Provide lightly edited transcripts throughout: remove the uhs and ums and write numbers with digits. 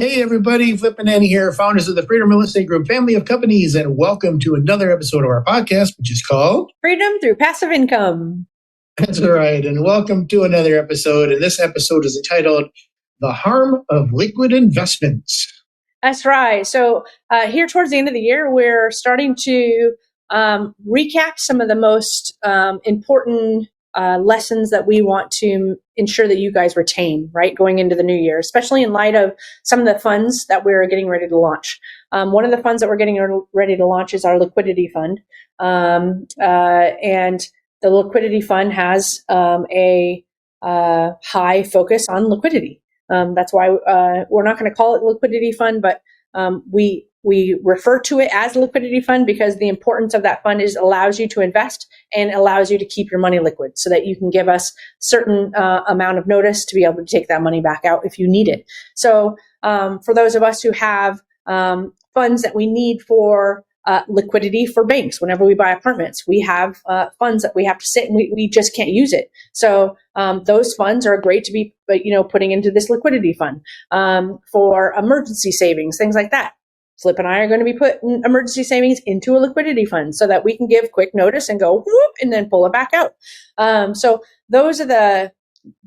Hey everybody, Flip and Annie here, founders of the Freedom Real Estate Group family of companies, and welcome to another episode of our podcast, which is called Freedom Through Passive Income. That's right, and welcome to another episode. And this episode is entitled The Harm of Liquid Investments. That's right. So here towards the end of the year, we're starting to recap some of the most important lessons that we want to ensure that you guys retain, right, going into the new year, especially in light of some of the funds that we're getting ready to launch. One of the funds that we're getting ready to launch is our liquidity fund. And the liquidity fund has a high focus on liquidity. That's why we're not going to call it liquidity fund, but we refer to it as liquidity fund because the importance of that fund is allows you to invest and allows you to keep your money liquid so that you can give us certain amount of notice to be able to take that money back out if you need it. So for those of us who have funds that we need for liquidity for banks, whenever we buy apartments, we have funds that we have to sit and we just can't use it. So those funds are great to be putting into this liquidity fund for emergency savings, things like that. Flip and I are going to be putting emergency savings into a liquidity fund so that we can give quick notice and go whoop and then pull it back out. So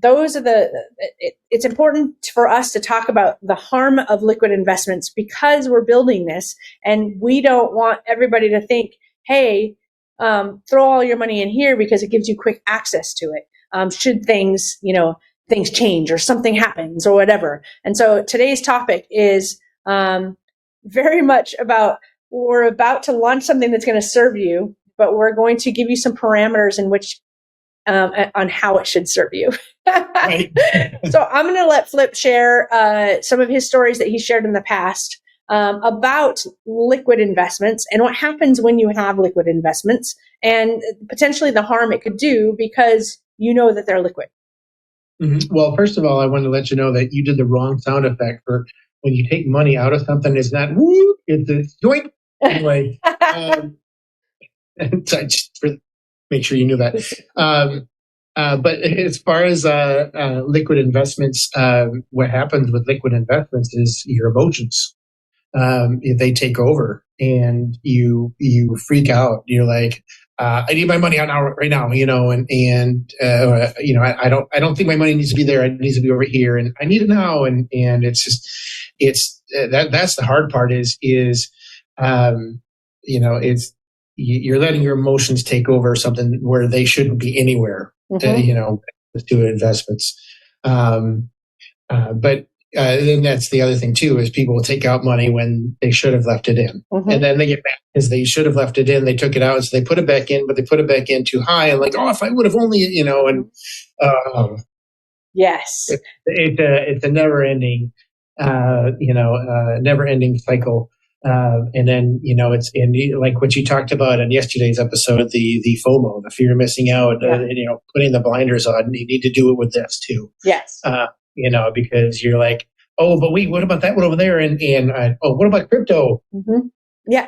it's important for us to talk about the harm of liquid investments because we're building this and we don't want everybody to think, hey, throw all your money in here because it gives you quick access to it. Should things change or something happens or whatever. And so today's topic is very much about, we're about to launch something that's going to serve you, but we're going to give you some parameters in which on how it should serve you. Right. So I'm going to let Flip share some of his stories that he shared in the past about liquid investments and what happens when you have liquid investments and potentially the harm it could do because you know that they're liquid. Mm-hmm. Well, first of all, I want to let you know that you did the wrong sound effect for when you take money out of something. It's not woo, it's a joint. Anyway, so just make sure you knew that. But as far as liquid investments, what happens with liquid investments is your emotions. They take over, and you freak out. You're like, I need my money out now, right now, I don't think my money needs to be there. It needs to be over here, and I need it now. And that's the hard part is you're letting your emotions take over something where they shouldn't be anywhere. Mm-hmm. To investments. But then that's the other thing too, is people will take out money when they should have left it in. Mm-hmm. And then they get mad because they should have left it in. They took it out, so they put it back in, but they put it back in too high. And like, if I would have only, yes, it's a never ending, never ending cycle. And then, it's like what you talked about in yesterday's episode, the FOMO, the fear of missing out, putting the blinders on. You need to do it with this too. Yes. Because you're like, oh, but wait, what about that one over there? And what about crypto? Mm-hmm. Yeah.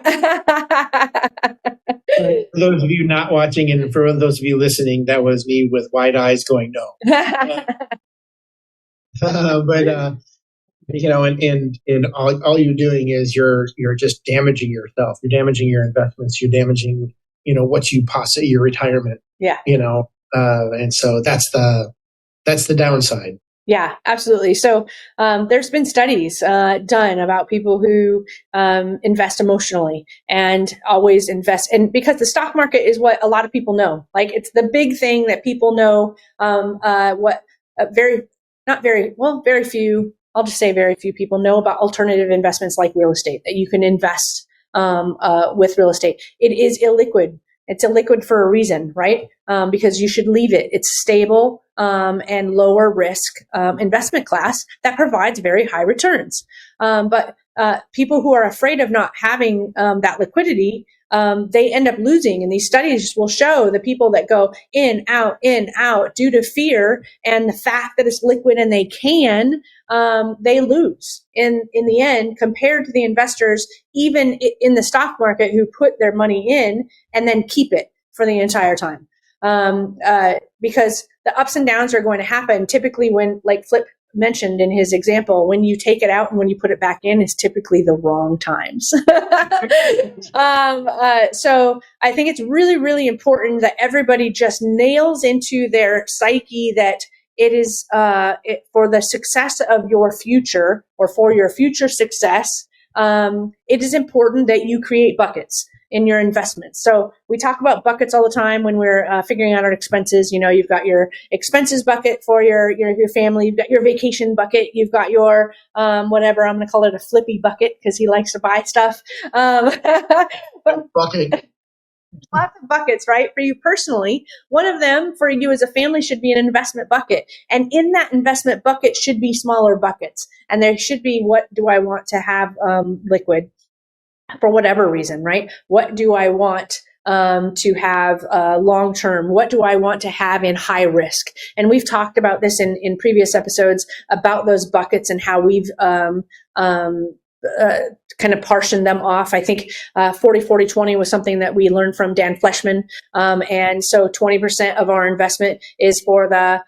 For those of you not watching and for those of you listening, that was me with wide eyes going, no. And all you're doing is you're just damaging yourself. You're damaging your investments. You're damaging, what you possibly your retirement. Yeah. And so that's the downside. Yeah, absolutely. So there's been studies done about people who invest emotionally and always invest. And because the stock market is what a lot of people know, like it's the big thing that people know. Very few. I'll just say very few people know about alternative investments like real estate, that you can invest with real estate. It is illiquid. It's illiquid for a reason, right? Because you should leave it. It's stable and lower risk investment class that provides very high returns. But people who are afraid of not having that liquidity, they end up losing. And these studies will show the people that go in, out due to fear and the fact that it's liquid and they lose in the end compared to the investors, even in the stock market, who put their money in and then keep it for the entire time. Because the ups and downs are going to happen typically when, like Flip mentioned in his example, when you take it out and when you put it back in is typically the wrong times. So I think it's really, really important that everybody just nails into their psyche that it is for the success of your future, or for your future success, it is important that you create buckets in your investments. So we talk about buckets all the time when we're figuring out our expenses. You've got your expenses bucket for your family. You've got your vacation bucket. You've got your whatever, I'm going to call it a flippy bucket because he likes to buy stuff. Bucket. Lots of buckets, right? For you personally, one of them for you as a family should be an investment bucket. And in that investment bucket should be smaller buckets. And there should be, what do I want to have liquid for whatever reason, right? What do I want to have long term? What do I want to have in high risk? And we've talked about this in previous episodes about those buckets and how we've kind of portioned them off. I think 40-40-20 was something that we learned from Dan Fleshman. And so 20% of our investment is for the,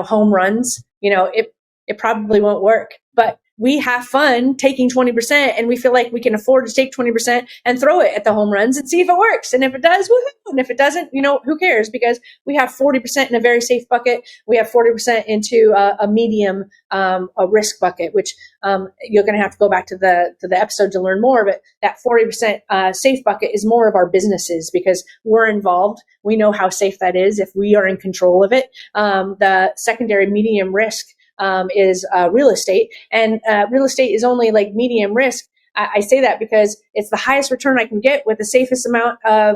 home runs. It probably won't work, but we have fun taking 20%, and we feel like we can afford to take 20% and throw it at the home runs and see if it works. And if it does, woohoo. And if it doesn't, who cares? Because we have 40% in a very safe bucket. We have 40% into a medium, a risk bucket, which you're going to have to go back to the episode to learn more. But that 40% safe bucket is more of our businesses because we're involved. We know how safe that is if we are in control of it. The secondary medium risk is real estate, and real estate is only like medium risk. I say that because it's the highest return I can get with the safest amount of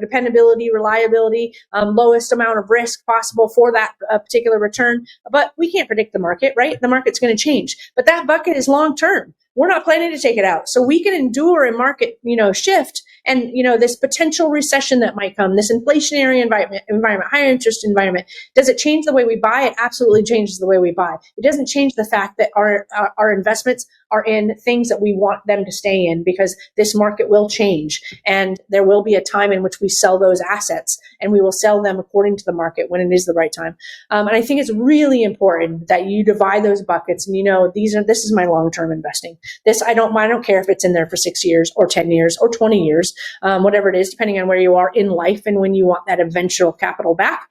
dependability, reliability, lowest amount of risk possible for that particular return. But we can't predict the market, right? The market's going to change, but that bucket is long term. We're not planning to take it out, so we can endure a market shift and this potential recession that might come, this inflationary environment, higher interest environment. Does it change the way we buy? It absolutely changes the way we buy. It doesn't change the fact that our investments are in things that we want them to stay in, because this market will change and there will be a time in which we sell those assets, and we will sell them according to the market when it is the right time. And I think it's really important that you divide those buckets, and this is my long-term investing. This, I don't care if it's in there for 6 years or 10 years or 20 years, whatever it is, depending on where you are in life and when you want that eventual capital back.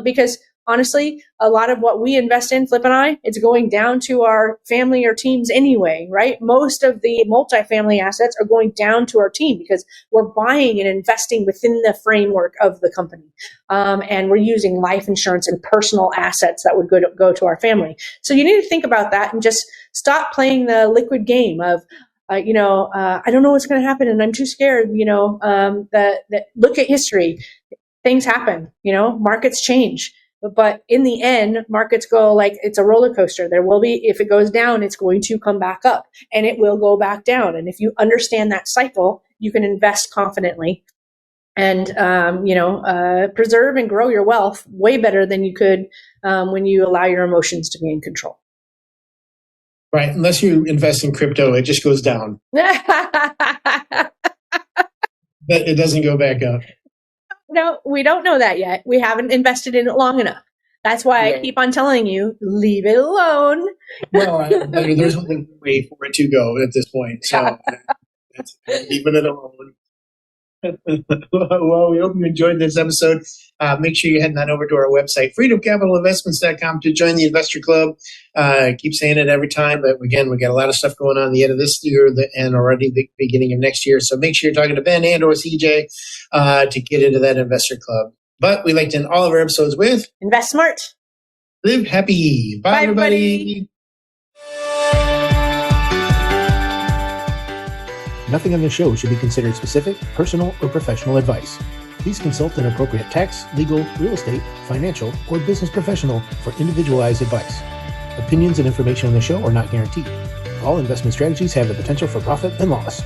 Because honestly, a lot of what we invest in, Flip and I, it's going down to our family or teams anyway, right? Most of the multifamily assets are going down to our team because we're buying and investing within the framework of the company. And we're using life insurance and personal assets that would go to our family. So you need to think about that and just stop playing the liquid game of, I don't know what's going to happen and I'm too scared. Look at history. Things happen, markets change. But in the end, markets go like it's a roller coaster. There will be, if it goes down, it's going to come back up and it will go back down. And if you understand that cycle, you can invest confidently and, preserve and grow your wealth way better than you could when you allow your emotions to be in control. Right. Unless you invest in crypto, it just goes down. But it doesn't go back up. No, we don't know that yet. We haven't invested in it long enough. That's why I keep on telling you, leave it alone. Well, there's only a way for it to go at this point. So leaving it alone. Well, we hope you enjoyed this episode. Make sure you're heading on over to our website, freedomcapitalinvestments.com, to join the Investor Club. Keep saying it every time, but again, we got a lot of stuff going on at the end of this year and already the beginning of next year. So make sure you're talking to Ben and or CJ to get into that Investor Club. But we like to end all of our episodes with invest smart, live happy. Bye everybody. Nothing on this show should be considered specific, personal, or professional advice. Please consult an appropriate tax, legal, real estate, financial, or business professional for individualized advice. Opinions and information on the show are not guaranteed. All investment strategies have the potential for profit and loss.